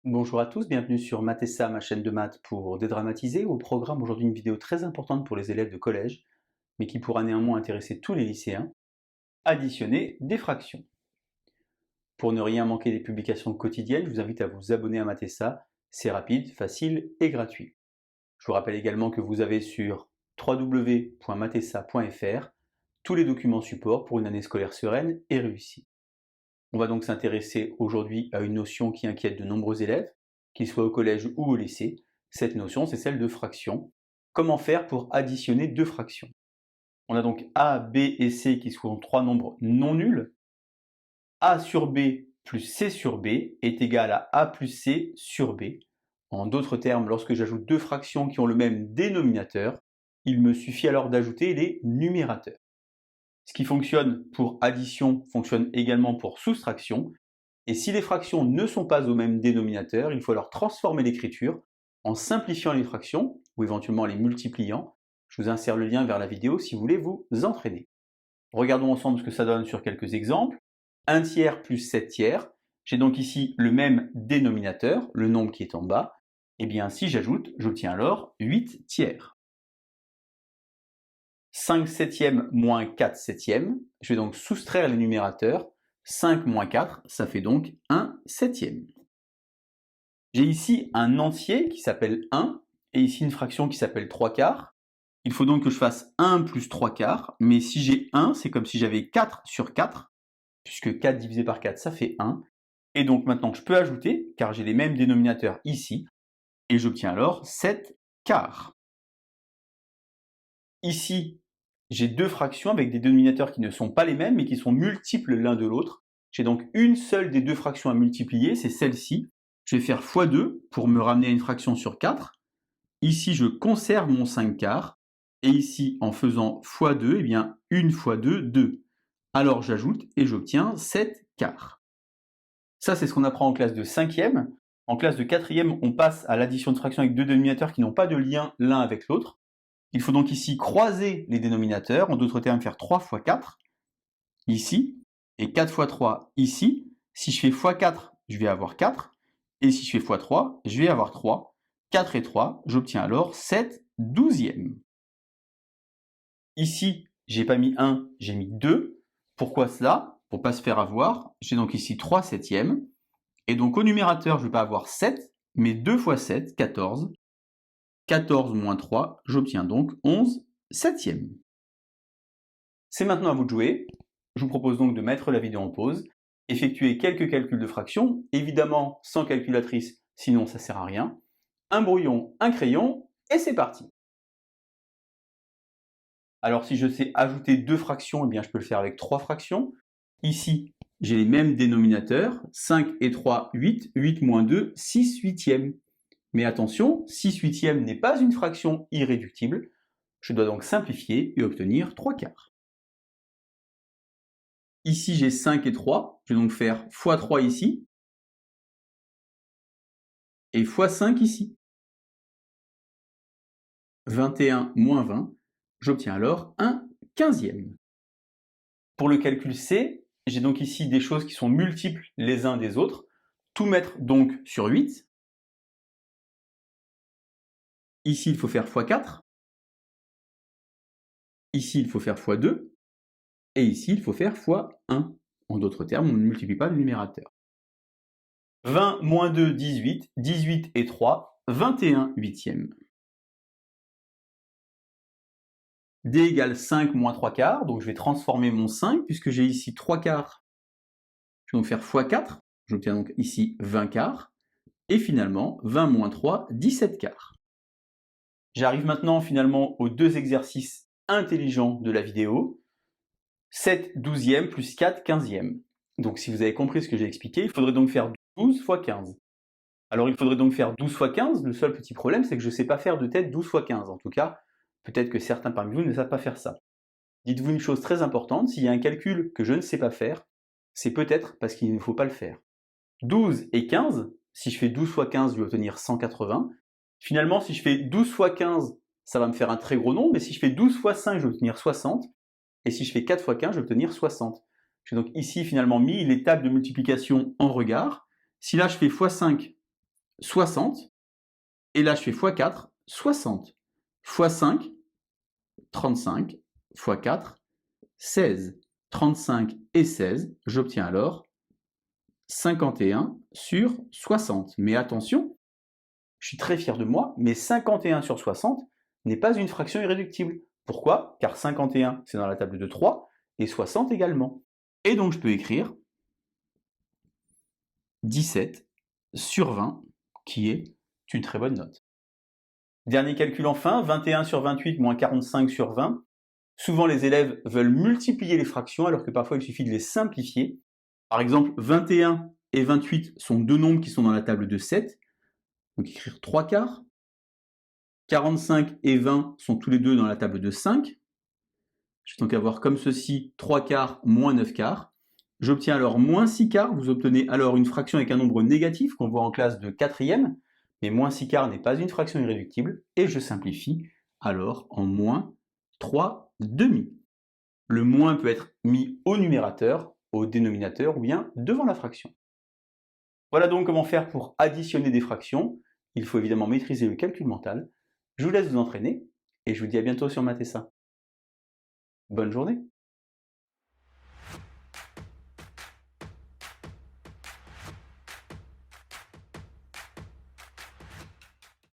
Bonjour à tous, bienvenue sur Mathessa, ma chaîne de maths pour dédramatiser. Au programme aujourd'hui une vidéo très importante pour les élèves de collège, mais qui pourra néanmoins intéresser tous les lycéens. Additionner des fractions. Pour ne rien manquer des publications quotidiennes, je vous invite à vous abonner à Mathessa. C'est rapide, facile et gratuit. Je vous rappelle également que vous avez sur www.mathessa.fr tous les documents support pour une année scolaire sereine et réussie. On va donc s'intéresser aujourd'hui à une notion qui inquiète de nombreux élèves, qu'ils soient au collège ou au lycée. Cette notion, c'est celle de fraction. Comment faire pour additionner deux fractions? On a donc A, B et C qui sont trois nombres non nuls. A sur B plus C sur B est égal à A plus C sur B. En d'autres termes, lorsque j'ajoute deux fractions qui ont le même dénominateur, il me suffit alors d'ajouter les numérateurs. Ce qui fonctionne pour addition fonctionne également pour soustraction. Et si les fractions ne sont pas au même dénominateur, il faut alors transformer l'écriture en simplifiant les fractions ou éventuellement les multipliant. Je vous insère le lien vers la vidéo si vous voulez vous entraîner. Regardons ensemble ce que ça donne sur quelques exemples. 1 tiers plus 7 tiers. J'ai donc ici le même dénominateur, le nombre qui est en bas. Et bien si j'ajoute, j'obtiens alors 8 tiers. 5 septièmes moins 4 septièmes. Je vais donc soustraire les numérateurs. 5 moins 4, ça fait donc 1 septième. J'ai ici un entier qui s'appelle 1, et ici une fraction qui s'appelle 3 quarts. Il faut donc que je fasse 1 plus 3 quarts, mais si j'ai 1, c'est comme si j'avais 4 sur 4, puisque 4 divisé par 4, ça fait 1. Et donc maintenant je peux ajouter, car j'ai les mêmes dénominateurs ici, et j'obtiens alors 7 quarts. Ici, j'ai deux fractions avec des dénominateurs qui ne sont pas les mêmes, mais qui sont multiples l'un de l'autre. J'ai donc une seule des deux fractions à multiplier, c'est celle-ci. Je vais faire x2 pour me ramener à une fraction sur 4. Ici, je conserve mon 5 quarts. Et ici, en faisant x2, eh bien, 1 fois 2, 2. Alors j'ajoute et j'obtiens 7 quarts. Ça, c'est ce qu'on apprend en classe de 5e. En classe de 4e, on passe à l'addition de fractions avec deux dénominateurs qui n'ont pas de lien l'un avec l'autre. Il faut donc ici croiser les dénominateurs, en d'autres termes faire 3 fois 4, ici, et 4 fois 3 ici. Si je fais x 4, je vais avoir 4, et si je fais x 3, je vais avoir 3. 4 et 3, j'obtiens alors 7 douzièmes. Ici, j'ai pas mis 1, j'ai mis 2. Pourquoi cela? Pour pas se faire avoir, j'ai donc ici 3 septièmes, et donc au numérateur, je ne vais pas avoir 7, mais 2 fois 7, 14. 14 moins 3, j'obtiens donc 11 septièmes. C'est maintenant à vous de jouer. Je vous propose donc de mettre la vidéo en pause, effectuer quelques calculs de fractions, évidemment sans calculatrice, sinon ça sert à rien. Un brouillon, un crayon, et c'est parti. Alors si je sais ajouter deux fractions, eh bien je peux le faire avec trois fractions. Ici, j'ai les mêmes dénominateurs, 5 et 3, 8, 8 moins 2, 6 huitièmes. Mais attention, 6 huitièmes n'est pas une fraction irréductible. Je dois donc simplifier et obtenir 3 quarts. Ici, j'ai 5 et 3. Je vais donc faire x3 ici et x5 ici. 21 moins 20, j'obtiens alors un quinzième. Pour le calcul C, j'ai donc ici des choses qui sont multiples les uns des autres. Tout mettre donc sur 8. Ici, il faut faire x4. Ici, il faut faire x2. Et ici, il faut faire x1. En d'autres termes, on ne multiplie pas le numérateur. 20 moins 2, 18. 18 et 3, 21 huitièmes. D égale 5 moins 3 quarts, donc je vais transformer mon 5, puisque j'ai ici 3 quarts. Je vais donc faire x4, j'obtiens donc ici 20 quarts. Et finalement, 20 moins 3, 17 quarts. J'arrive maintenant finalement aux deux exercices intelligents de la vidéo. 7 douzièmes plus 4 quinzièmes. Donc si vous avez compris ce que j'ai expliqué, il faudrait donc faire 12 fois 15. Alors il faudrait donc faire 12 fois 15, le seul petit problème c'est que je ne sais pas faire de tête 12 fois 15. En tout cas, peut-être que certains parmi vous ne savent pas faire ça. Dites-vous une chose très importante, s'il y a un calcul que je ne sais pas faire, c'est peut-être parce qu'il ne faut pas le faire. 12 et 15, si je fais 12 fois 15, je vais obtenir 180. Finalement, si je fais 12 fois 15, ça va me faire un très gros nombre, mais si je fais 12 fois 5, je vais obtenir 60. Et si je fais 4 fois 15, je vais obtenir 60. J'ai donc ici finalement mis les tables de multiplication en regard. Si là je fais x5, 60. Et là, je fais x4, 60. x5, 35. x4, 16. 35 et 16, j'obtiens alors 51 sur 60. Mais attention, je suis très fier de moi, mais 51 sur 60 n'est pas une fraction irréductible. Pourquoi? Car 51, c'est dans la table de 3, et 60 également. Et donc je peux écrire 17 sur 20, qui est une très bonne note. Dernier calcul enfin, 21 sur 28 moins 45 sur 20. Souvent les élèves veulent multiplier les fractions alors que parfois il suffit de les simplifier. Par exemple, 21 et 28 sont deux nombres qui sont dans la table de 7, donc écrire 3 quarts. 45 et 20 sont tous les deux dans la table de 5. Je vais donc avoir comme ceci 3 quarts moins 9 quarts. J'obtiens alors moins 6 quarts. Vous obtenez alors une fraction avec un nombre négatif qu'on voit en classe de quatrième. Mais moins 6 quarts n'est pas une fraction irréductible. Et je simplifie alors en moins 3 demi. Le moins peut être mis au numérateur, au dénominateur ou bien devant la fraction. Voilà donc comment faire pour additionner des fractions. Il faut évidemment maîtriser le calcul mental. Je vous laisse vous entraîner et je vous dis à bientôt sur Math et ça. Bonne journée!